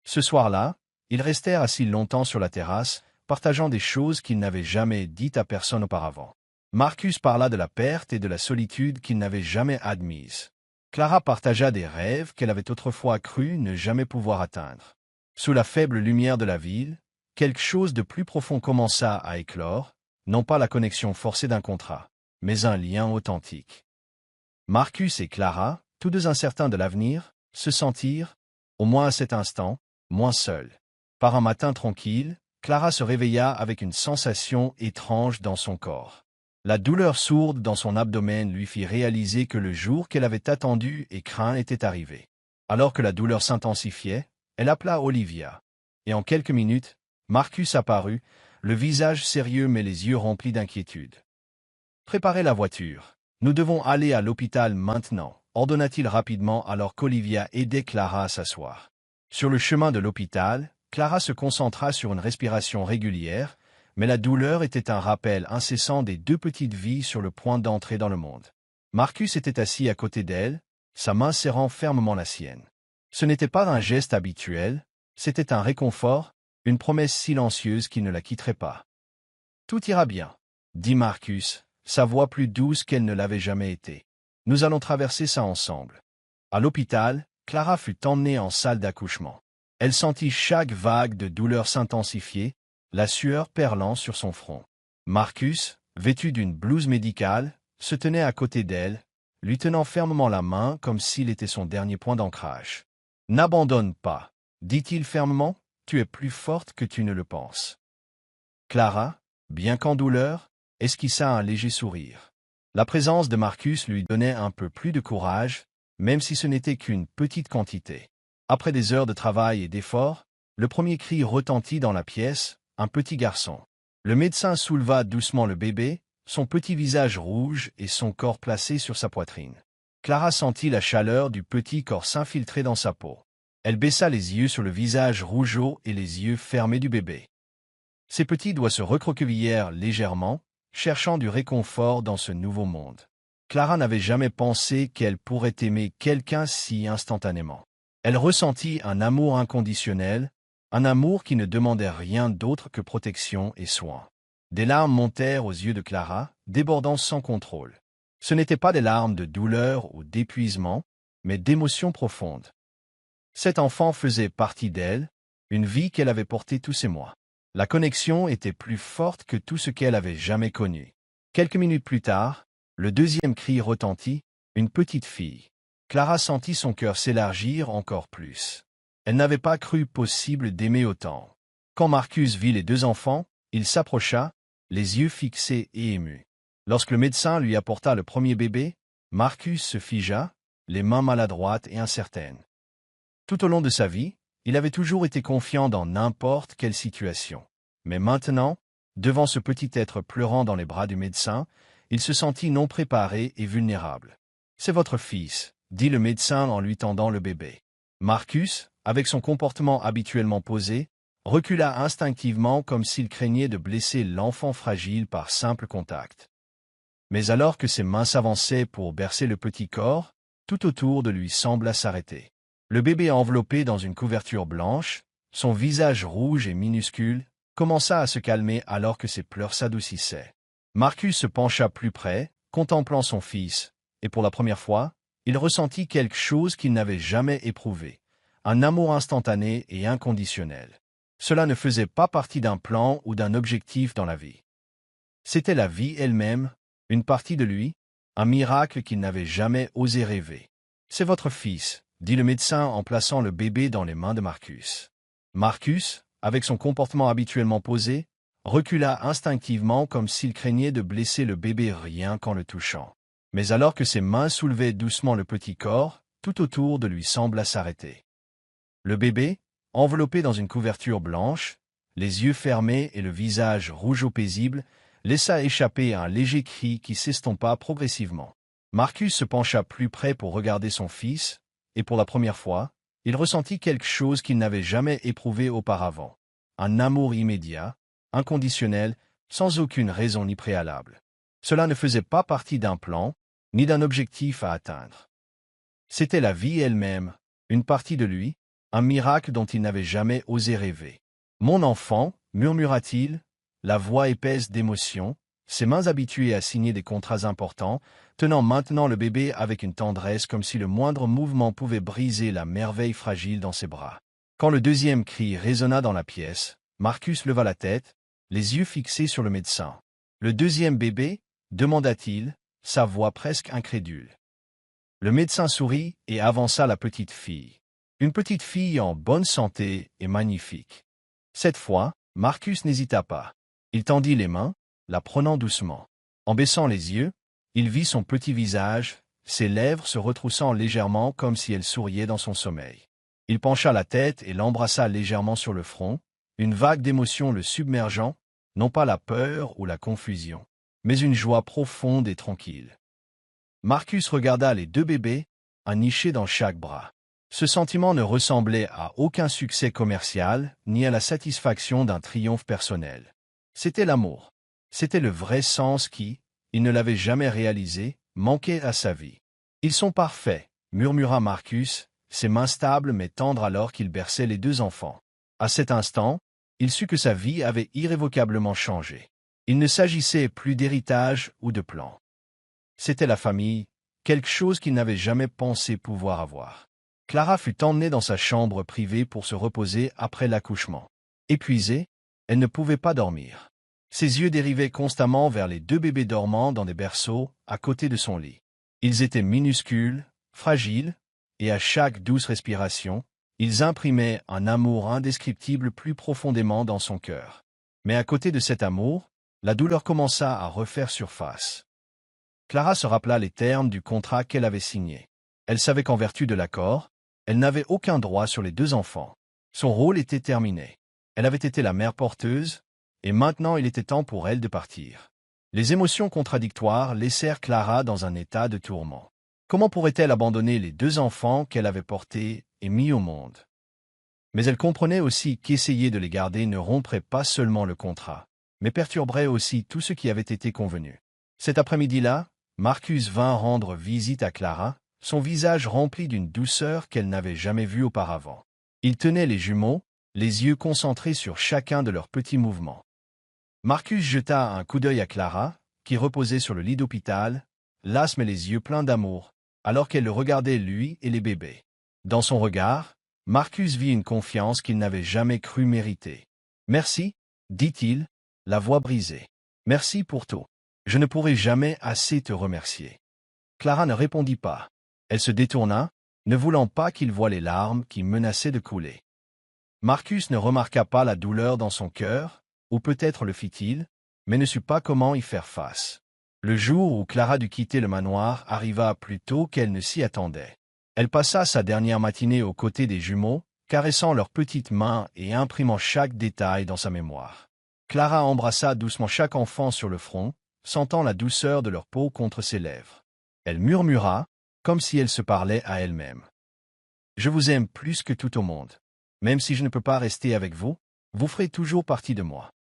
Ce soir-là, ils restèrent assis longtemps sur la terrasse, partageant des choses qu'ils n'avaient jamais dites à personne auparavant. Marcus parla de la perte et de la solitude qu'il n'avait jamais admises. Clara partagea des rêves qu'elle avait autrefois cru ne jamais pouvoir atteindre. Sous la faible lumière de la ville, quelque chose de plus profond commença à éclore, non pas la connexion forcée d'un contrat, mais un lien authentique. Marcus et Clara, tous deux incertains de l'avenir, se sentirent, au moins à cet instant, moins seuls. Par un matin tranquille, Clara se réveilla avec une sensation étrange dans son corps. La douleur sourde dans son abdomen lui fit réaliser que le jour qu'elle avait attendu et craint était arrivé. Alors que la douleur s'intensifiait, elle appela Olivia. Et en quelques minutes, Marcus apparut, le visage sérieux mais les yeux remplis d'inquiétude. « Préparez la voiture. Nous devons aller à l'hôpital maintenant, ordonna-t-il rapidement alors qu'Olivia aidait Clara à s'asseoir. Sur le chemin de l'hôpital, Clara se concentra sur une respiration régulière, mais la douleur était un rappel incessant des deux petites vies sur le point d'entrer dans le monde. Marcus était assis à côté d'elle, sa main serrant fermement la sienne. Ce n'était pas un geste habituel, c'était un réconfort, une promesse silencieuse qui ne la quitterait pas. « Tout ira bien, » dit Marcus, sa voix plus douce qu'elle ne l'avait jamais été. « Nous allons traverser ça ensemble. » À l'hôpital, Clara fut emmenée en salle d'accouchement. Elle sentit chaque vague de douleur s'intensifier, la sueur perlant sur son front. Marcus, vêtu d'une blouse médicale, se tenait à côté d'elle, lui tenant fermement la main comme s'il était son dernier point d'ancrage. « N'abandonne pas, » dit-il fermement, « tu es plus forte que tu ne le penses. » Clara, bien qu'en douleur, esquissa un léger sourire. La présence de Marcus lui donnait un peu plus de courage, même si ce n'était qu'une petite quantité. Après des heures de travail et d'efforts, le premier cri retentit dans la pièce, un petit garçon. Le médecin souleva doucement le bébé, son petit visage rouge et son corps placé sur sa poitrine. Clara sentit la chaleur du petit corps s'infiltrer dans sa peau. Elle baissa les yeux sur le visage rougeau et les yeux fermés du bébé. Ses petits doigts se recroquevillèrent légèrement, cherchant du réconfort dans ce nouveau monde. Clara n'avait jamais pensé qu'elle pourrait aimer quelqu'un si instantanément. Elle ressentit un amour inconditionnel, un amour qui ne demandait rien d'autre que protection et soin. Des larmes montèrent aux yeux de Clara, débordant sans contrôle. Ce n'étaient pas des larmes de douleur ou d'épuisement, mais d'émotions profondes. Cet enfant faisait partie d'elle, une vie qu'elle avait portée tous ces mois. La connexion était plus forte que tout ce qu'elle avait jamais connu. Quelques minutes plus tard, le deuxième cri retentit, une petite fille. Clara sentit son cœur s'élargir encore plus. Elle n'avait pas cru possible d'aimer autant. Quand Marcus vit les deux enfants, il s'approcha, les yeux fixés et émus. Lorsque le médecin lui apporta le premier bébé, Marcus se figea, les mains maladroites et incertaines. Tout au long de sa vie, il avait toujours été confiant dans n'importe quelle situation. Mais maintenant, devant ce petit être pleurant dans les bras du médecin, il se sentit non préparé et vulnérable. « C'est votre fils », dit le médecin en lui tendant le bébé. Marcus, avec son comportement habituellement posé, recula instinctivement comme s'il craignait de blesser l'enfant fragile par simple contact. Mais alors que ses mains s'avançaient pour bercer le petit corps, tout autour de lui sembla s'arrêter. Le bébé enveloppé dans une couverture blanche, son visage rouge et minuscule, commença à se calmer alors que ses pleurs s'adoucissaient. Marcus se pencha plus près, contemplant son fils, et pour la première fois, il ressentit quelque chose qu'il n'avait jamais éprouvé, un amour instantané et inconditionnel. Cela ne faisait pas partie d'un plan ou d'un objectif dans la vie. C'était la vie elle-même, une partie de lui, un miracle qu'il n'avait jamais osé rêver. « C'est votre fils », dit le médecin en plaçant le bébé dans les mains de Marcus. Marcus, avec son comportement habituellement posé, recula instinctivement comme s'il craignait de blesser le bébé rien qu'en le touchant. Mais alors que ses mains soulevaient doucement le petit corps, tout autour de lui sembla s'arrêter. Le bébé, enveloppé dans une couverture blanche, les yeux fermés et le visage rougeau paisible, laissa échapper un léger cri qui s'estompa progressivement. Marcus se pencha plus près pour regarder son fils, et pour la première fois, il ressentit quelque chose qu'il n'avait jamais éprouvé auparavant. Un amour immédiat, inconditionnel, sans aucune raison ni préalable. Cela ne faisait pas partie d'un plan, ni d'un objectif à atteindre. C'était la vie elle-même, une partie de lui, un miracle dont il n'avait jamais osé rêver. « Mon enfant » murmura-t-il, la voix épaisse d'émotion, ses mains habituées à signer des contrats importants, tenant maintenant le bébé avec une tendresse comme si le moindre mouvement pouvait briser la merveille fragile dans ses bras. Quand le deuxième cri résonna dans la pièce, Marcus leva la tête, les yeux fixés sur le médecin. « Le deuxième bébé » demanda-t-il, sa voix presque incrédule. Le médecin sourit et avança la petite fille. Une petite fille en bonne santé et magnifique. Cette fois, Marcus n'hésita pas. Il tendit les mains, la prenant doucement. En baissant les yeux, il vit son petit visage, ses lèvres se retroussant légèrement comme si elle souriait dans son sommeil. Il pencha la tête et l'embrassa légèrement sur le front, une vague d'émotion le submergeant, non pas la peur ou la confusion, mais une joie profonde et tranquille. Marcus regarda les deux bébés, un niché dans chaque bras. Ce sentiment ne ressemblait à aucun succès commercial, ni à la satisfaction d'un triomphe personnel. C'était l'amour. C'était le vrai sens qui, il ne l'avait jamais réalisé, manquait à sa vie. « Ils sont parfaits », murmura Marcus, ses mains stables mais tendres alors qu'il berçait les deux enfants. À cet instant, il sut que sa vie avait irrévocablement changé. Il ne s'agissait plus d'héritage ou de plan. C'était la famille, quelque chose qu'il n'avait jamais pensé pouvoir avoir. Clara fut emmenée dans sa chambre privée pour se reposer après l'accouchement. Épuisée, elle ne pouvait pas dormir. Ses yeux dérivaient constamment vers les deux bébés dormant dans des berceaux, à côté de son lit. Ils étaient minuscules, fragiles, et à chaque douce respiration, ils imprimaient un amour indescriptible plus profondément dans son cœur. Mais à côté de cet amour, la douleur commença à refaire surface. Clara se rappela les termes du contrat qu'elle avait signé. Elle savait qu'en vertu de l'accord, elle n'avait aucun droit sur les deux enfants. Son rôle était terminé. Elle avait été la mère porteuse, et maintenant il était temps pour elle de partir. Les émotions contradictoires laissèrent Clara dans un état de tourment. Comment pourrait-elle abandonner les deux enfants qu'elle avait portés et mis au monde? Mais elle comprenait aussi qu'essayer de les garder ne romprait pas seulement le contrat, mais perturberait aussi tout ce qui avait été convenu. Cet après-midi-là, Marcus vint rendre visite à Clara, son visage rempli d'une douceur qu'elle n'avait jamais vue auparavant. Il tenait les jumeaux, les yeux concentrés sur chacun de leurs petits mouvements. Marcus jeta un coup d'œil à Clara, qui reposait sur le lit d'hôpital, lasse mais les yeux pleins d'amour, alors qu'elle le regardait lui et les bébés. Dans son regard, Marcus vit une confiance qu'il n'avait jamais cru mériter. « Merci, » dit-il, la voix brisée. « Merci pour tout. Je ne pourrai jamais assez te remercier. » Clara ne répondit pas. Elle se détourna, ne voulant pas qu'il voie les larmes qui menaçaient de couler. Marcus ne remarqua pas la douleur dans son cœur, ou peut-être le fit-il, mais ne sut pas comment y faire face. Le jour où Clara dut quitter le manoir arriva plus tôt qu'elle ne s'y attendait. Elle passa sa dernière matinée aux côtés des jumeaux, caressant leurs petites mains et imprimant chaque détail dans sa mémoire. Clara embrassa doucement chaque enfant sur le front, sentant la douceur de leur peau contre ses lèvres. Elle murmura, comme si elle se parlait à elle-même. « Je vous aime plus que tout au monde. Même si je ne peux pas rester avec vous, Vous ferez toujours partie de moi.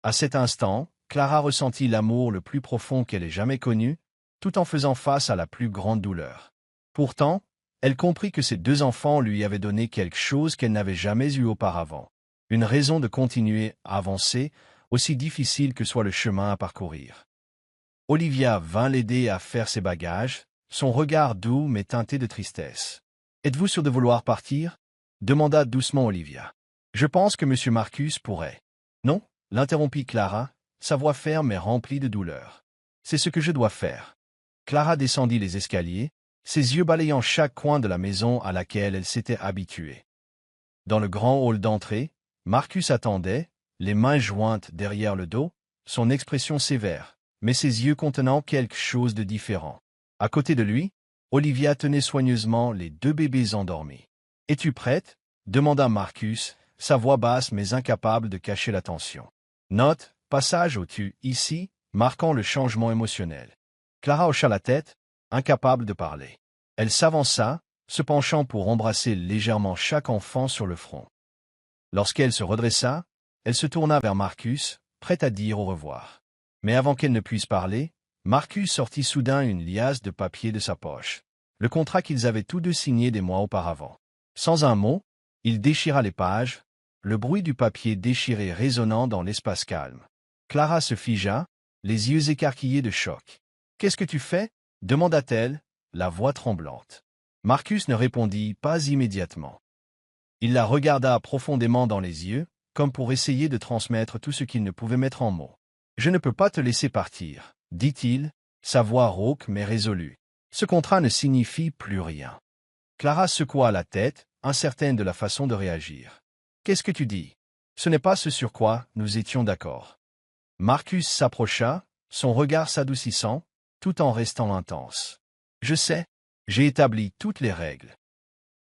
À cet instant, Clara ressentit l'amour le plus profond qu'elle ait jamais connu, tout en faisant face à la plus grande douleur. Pourtant, elle comprit que ses 2 enfants lui avaient donné quelque chose qu'elle n'avait jamais eu auparavant. Une raison de continuer à avancer, aussi difficile que soit le chemin à parcourir. Olivia vint l'aider à faire ses bagages, son regard doux mais teinté de tristesse. « Êtes-vous sûr de vouloir partir ?» demanda doucement Olivia. « Je pense que M. Marcus pourrait. »« Non » l'interrompit Clara, sa voix ferme et remplie de douleur. « C'est ce que je dois faire. » Clara descendit les escaliers, ses yeux balayant chaque coin de la maison à laquelle elle s'était habituée. Dans le grand hall d'entrée, Marcus attendait, les mains jointes derrière le dos, son expression sévère, mais ses yeux contenant quelque chose de différent. À côté de lui, Olivia tenait soigneusement les 2 bébés endormis. « Es-tu prête ?» demanda Marcus, sa voix basse mais incapable de cacher la tension. Note, passage au tu, ici, marquant le changement émotionnel. Clara hocha la tête, incapable de parler. Elle s'avança, se penchant pour embrasser légèrement chaque enfant sur le front. Lorsqu'elle se redressa, elle se tourna vers Marcus, prête à dire au revoir. Mais avant qu'elle ne puisse parler, Marcus sortit soudain une liasse de papier de sa poche. Le contrat qu'ils avaient tous 2 signé des mois auparavant. Sans un mot, il déchira les pages, le bruit du papier déchiré résonnant dans l'espace calme. Clara se figea, les yeux écarquillés de choc. « Qu'est-ce que tu fais ?» demanda-t-elle, la voix tremblante. Marcus ne répondit pas immédiatement. Il la regarda profondément dans les yeux, comme pour essayer de transmettre tout ce qu'il ne pouvait mettre en mots. « Je ne peux pas te laisser partir, » dit-il, sa voix rauque mais résolue. « Ce contrat ne signifie plus rien. » Clara secoua la tête, incertaine de la façon de réagir. « Qu'est-ce que tu dis ? Ce n'est pas ce sur quoi nous étions d'accord. » Marcus s'approcha, son regard s'adoucissant, tout en restant intense. « Je sais, j'ai établi toutes les règles.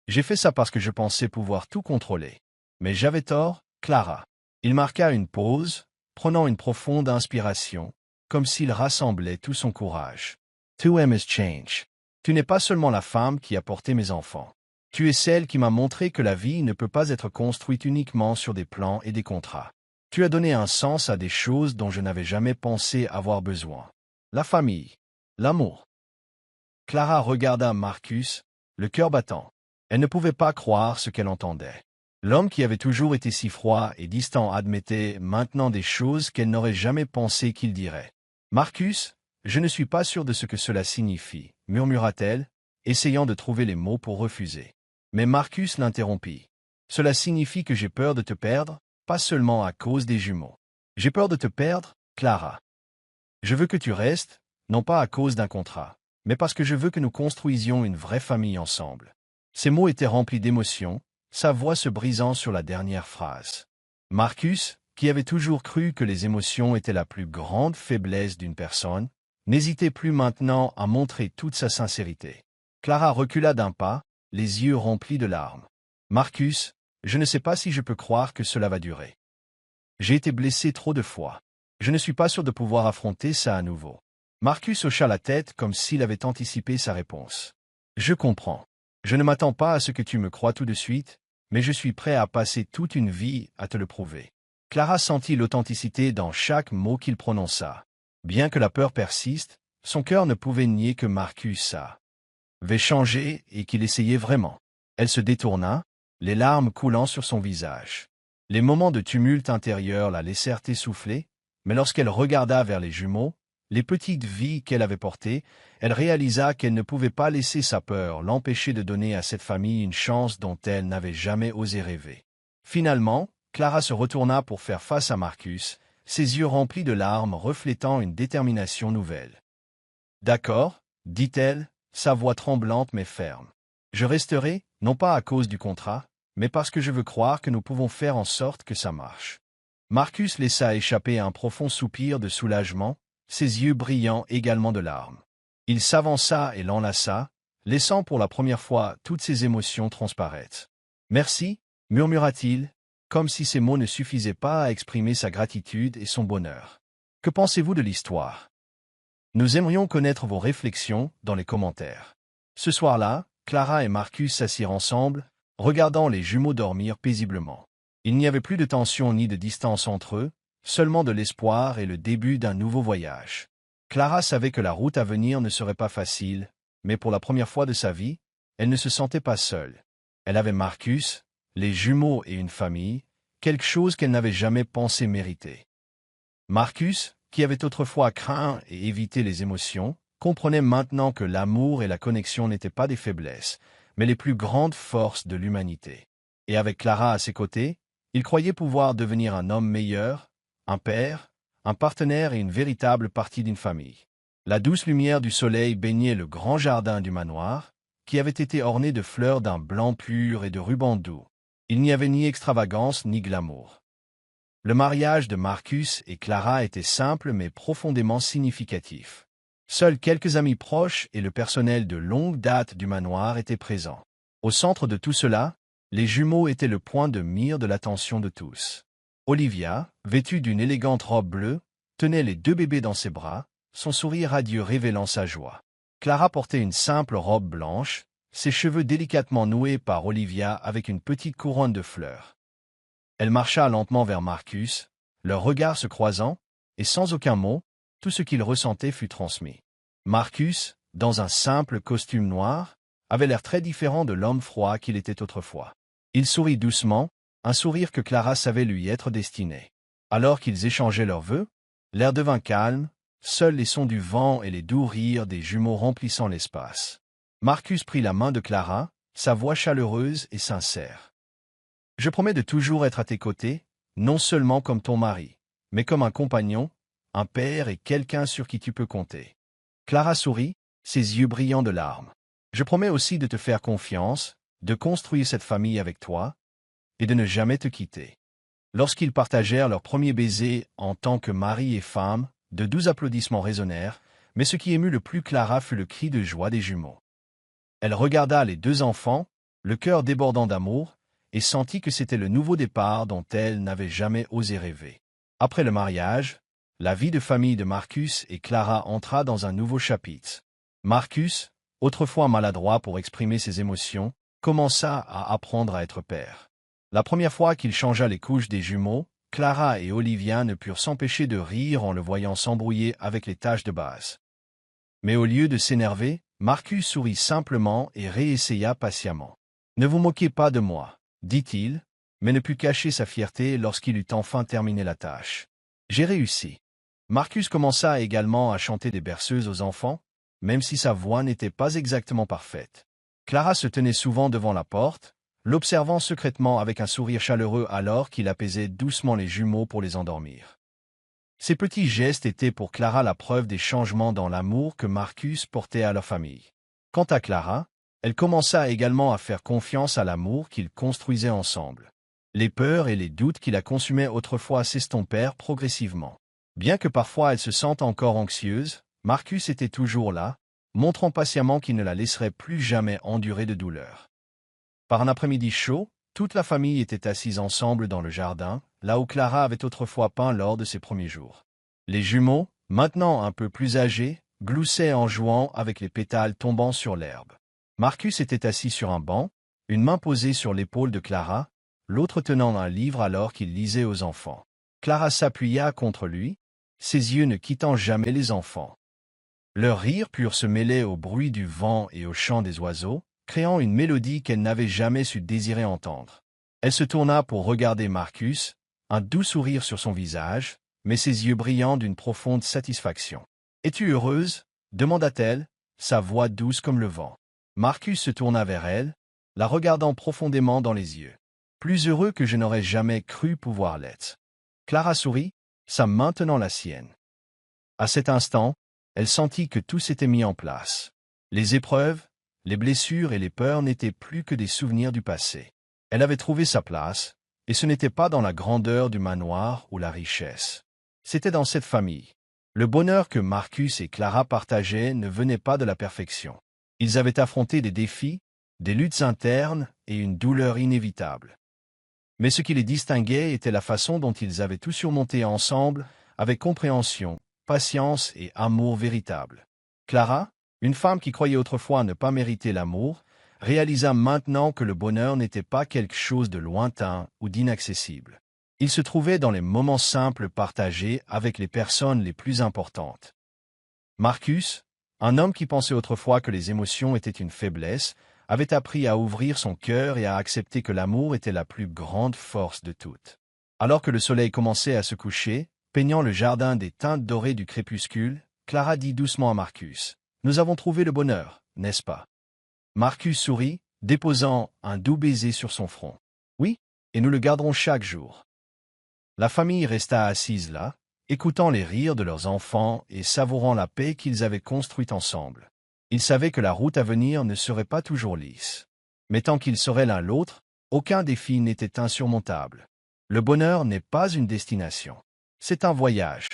J'ai fait ça parce que je pensais pouvoir tout contrôler. Mais j'avais tort, Clara. » Il marqua une pause, prenant une profonde inspiration, comme s'il rassemblait tout son courage. « To M is change. Tu n'es pas seulement la femme qui a porté mes enfants. Tu es celle qui m'a montré que la vie ne peut pas être construite uniquement sur des plans et des contrats. Tu as donné un sens à des choses dont je n'avais jamais pensé avoir besoin. La famille. L'amour. » Clara regarda Marcus, le cœur battant. Elle ne pouvait pas croire ce qu'elle entendait. L'homme qui avait toujours été si froid et distant admettait maintenant des choses qu'elle n'aurait jamais pensé qu'il dirait. « Marcus, je ne suis pas sûr de ce que cela signifie, » murmura-t-elle, essayant de trouver les mots pour refuser. Mais Marcus l'interrompit. « Cela signifie que j'ai peur de te perdre, pas seulement à cause des jumeaux. J'ai peur de te perdre, Clara. Je veux que tu restes, non pas à cause d'un contrat, mais parce que je veux que nous construisions une vraie famille ensemble. » Ces mots étaient remplis d'émotion, sa voix se brisant sur la dernière phrase. Marcus, qui avait toujours cru que les émotions étaient la plus grande faiblesse d'une personne, n'hésitait plus maintenant à montrer toute sa sincérité. Clara recula d'un pas, les yeux remplis de larmes. « Marcus, je ne sais pas si je peux croire que cela va durer. J'ai été blessé trop de fois. Je ne suis pas sûr de pouvoir affronter ça à nouveau. » Marcus hocha la tête comme s'il avait anticipé sa réponse. « Je comprends. Je ne m'attends pas à ce que tu me croies tout de suite, mais je suis prêt à passer toute une vie à te le prouver. » Clara sentit l'authenticité dans chaque mot qu'il prononça. Bien que la peur persiste, son cœur ne pouvait nier que Marcus avait changé et qu'il essayait vraiment. Elle se détourna, les larmes coulant sur son visage. Les moments de tumulte intérieur la laissèrent essouffler, mais lorsqu'elle regarda vers les jumeaux, les petites vies qu'elle avait portées, elle réalisa qu'elle ne pouvait pas laisser sa peur l'empêcher de donner à cette famille une chance dont elle n'avait jamais osé rêver. Finalement, Clara se retourna pour faire face à Marcus, ses yeux remplis de larmes reflétant une détermination nouvelle. « D'accord, » dit-elle, sa voix tremblante mais ferme. « Je resterai, non pas à cause du contrat, mais parce que je veux croire que nous pouvons faire en sorte que ça marche. » Marcus laissa échapper un profond soupir de soulagement, ses yeux brillant également de larmes. Il s'avança et l'enlaça, laissant pour la première fois toutes ses émotions transparaître. « Merci, » murmura-t-il, comme si ces mots ne suffisaient pas à exprimer sa gratitude et son bonheur. Que pensez-vous de l'histoire? Nous aimerions connaître vos réflexions dans les commentaires. Ce soir-là, Clara et Marcus s'assirent ensemble, regardant les jumeaux dormir paisiblement. Il n'y avait plus de tension ni de distance entre eux, seulement de l'espoir et le début d'un nouveau voyage. Clara savait que la route à venir ne serait pas facile, mais pour la première fois de sa vie, elle ne se sentait pas seule. Elle avait Marcus, les jumeaux et une famille, quelque chose qu'elle n'avait jamais pensé mériter. Marcus, qui avait autrefois craint et évité les émotions, comprenait maintenant que l'amour et la connexion n'étaient pas des faiblesses, mais les plus grandes forces de l'humanité. Et avec Clara à ses côtés, il croyait pouvoir devenir un homme meilleur, un père, un partenaire et une véritable partie d'une famille. La douce lumière du soleil baignait le grand jardin du manoir, qui avait été orné de fleurs d'un blanc pur et de rubans doux. Il n'y avait ni extravagance ni glamour. Le mariage de Marcus et Clara était simple mais profondément significatif. Seuls quelques amis proches et le personnel de longue date du manoir étaient présents. Au centre de tout cela, les jumeaux étaient le point de mire de l'attention de tous. Olivia, vêtue d'une élégante robe bleue, tenait les deux bébés dans ses bras, son sourire radieux révélant sa joie. Clara portait une simple robe blanche, ses cheveux délicatement noués par Olivia avec une petite couronne de fleurs. Elle marcha lentement vers Marcus, leurs regards se croisant, et sans aucun mot, tout ce qu'il ressentait fut transmis. Marcus, dans un simple costume noir, avait l'air très différent de l'homme froid qu'il était autrefois. Il sourit doucement, un sourire que Clara savait lui être destiné. Alors qu'ils échangeaient leurs vœux, l'air devint calme, seuls les sons du vent et les doux rires des jumeaux remplissant l'espace. Marcus prit la main de Clara, sa voix chaleureuse et sincère. « Je promets de toujours être à tes côtés, non seulement comme ton mari, mais comme un compagnon, un père et quelqu'un sur qui tu peux compter. » Clara sourit, ses yeux brillants de larmes. « Je promets aussi de te faire confiance, de construire cette famille avec toi, et de ne jamais te quitter. » Lorsqu'ils partagèrent leur premier baiser en tant que mari et femme, de doux applaudissements résonnèrent, mais ce qui émut le plus Clara fut le cri de joie des jumeaux. Elle regarda les deux enfants, le cœur débordant d'amour, et sentit que c'était le nouveau départ dont elle n'avait jamais osé rêver. Après le mariage, la vie de famille de Marcus et Clara entra dans un nouveau chapitre. Marcus, autrefois maladroit pour exprimer ses émotions, commença à apprendre à être père. La première fois qu'il changea les couches des jumeaux, Clara et Olivia ne purent s'empêcher de rire en le voyant s'embrouiller avec les tâches de base. Mais au lieu de s'énerver, Marcus sourit simplement et réessaya patiemment. « Ne vous moquez pas de moi, » dit-il, mais ne put cacher sa fierté lorsqu'il eut enfin terminé la tâche. « J'ai réussi. » Marcus commença également à chanter des berceuses aux enfants, même si sa voix n'était pas exactement parfaite. Clara se tenait souvent devant la porte, l'observant secrètement avec un sourire chaleureux alors qu'il apaisait doucement les jumeaux pour les endormir. Ces petits gestes étaient pour Clara la preuve des changements dans l'amour que Marcus portait à leur famille. Quant à Clara, elle commença également à faire confiance à l'amour qu'ils construisaient ensemble. Les peurs et les doutes qui la consumaient autrefois s'estompèrent progressivement. Bien que parfois elle se sente encore anxieuse, Marcus était toujours là, montrant patiemment qu'il ne la laisserait plus jamais endurer de douleur. Par un après-midi chaud, toute la famille était assise ensemble dans le jardin, là où Clara avait autrefois peint lors de ses premiers jours. Les jumeaux, maintenant un peu plus âgés, gloussaient en jouant avec les pétales tombant sur l'herbe. Marcus était assis sur un banc, une main posée sur l'épaule de Clara, l'autre tenant un livre alors qu'il lisait aux enfants. Clara s'appuya contre lui, ses yeux ne quittant jamais les enfants. Leurs rires purent se mêler au bruit du vent et au chant des oiseaux, créant une mélodie qu'elle n'avait jamais su désirer entendre. Elle se tourna pour regarder Marcus, un doux sourire sur son visage, mais ses yeux brillants d'une profonde satisfaction. « Es-tu heureuse » demanda-t-elle, sa voix douce comme le vent. Marcus se tourna vers elle, la regardant profondément dans les yeux. « Plus heureux que je n'aurais jamais cru pouvoir l'être. » Clara sourit, sa main tenant la sienne. À cet instant, elle sentit que tout s'était mis en place. Les épreuves, les blessures et les peurs n'étaient plus que des souvenirs du passé. Elle avait trouvé sa place, et ce n'était pas dans la grandeur du manoir ou la richesse. C'était dans cette famille. Le bonheur que Marcus et Clara partageaient ne venait pas de la perfection. Ils avaient affronté des défis, des luttes internes et une douleur inévitable. Mais ce qui les distinguait était la façon dont ils avaient tout surmonté ensemble, avec compréhension, patience et amour véritable. Clara, une femme qui croyait autrefois ne pas mériter l'amour, réalisa maintenant que le bonheur n'était pas quelque chose de lointain ou d'inaccessible. Il se trouvait dans les moments simples partagés avec les personnes les plus importantes. Marcus, un homme qui pensait autrefois que les émotions étaient une faiblesse, avait appris à ouvrir son cœur et à accepter que l'amour était la plus grande force de toutes. Alors que le soleil commençait à se coucher, peignant le jardin des teintes dorées du crépuscule, Clara dit doucement à Marcus, « Nous avons trouvé le bonheur, n'est-ce pas ?» Marcus sourit, déposant un doux baiser sur son front. « Oui, et nous le garderons chaque jour. » La famille resta assise là, écoutant les rires de leurs enfants et savourant la paix qu'ils avaient construite ensemble. Ils savaient que la route à venir ne serait pas toujours lisse. Mais tant qu'ils seraient l'un l'autre, aucun défi n'était insurmontable. Le bonheur n'est pas une destination. C'est un voyage.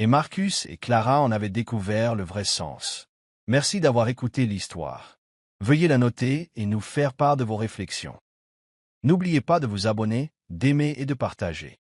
Et Marcus et Clara en avaient découvert le vrai sens. Merci d'avoir écouté l'histoire. Veuillez la noter et nous faire part de vos réflexions. N'oubliez pas de vous abonner, d'aimer et de partager.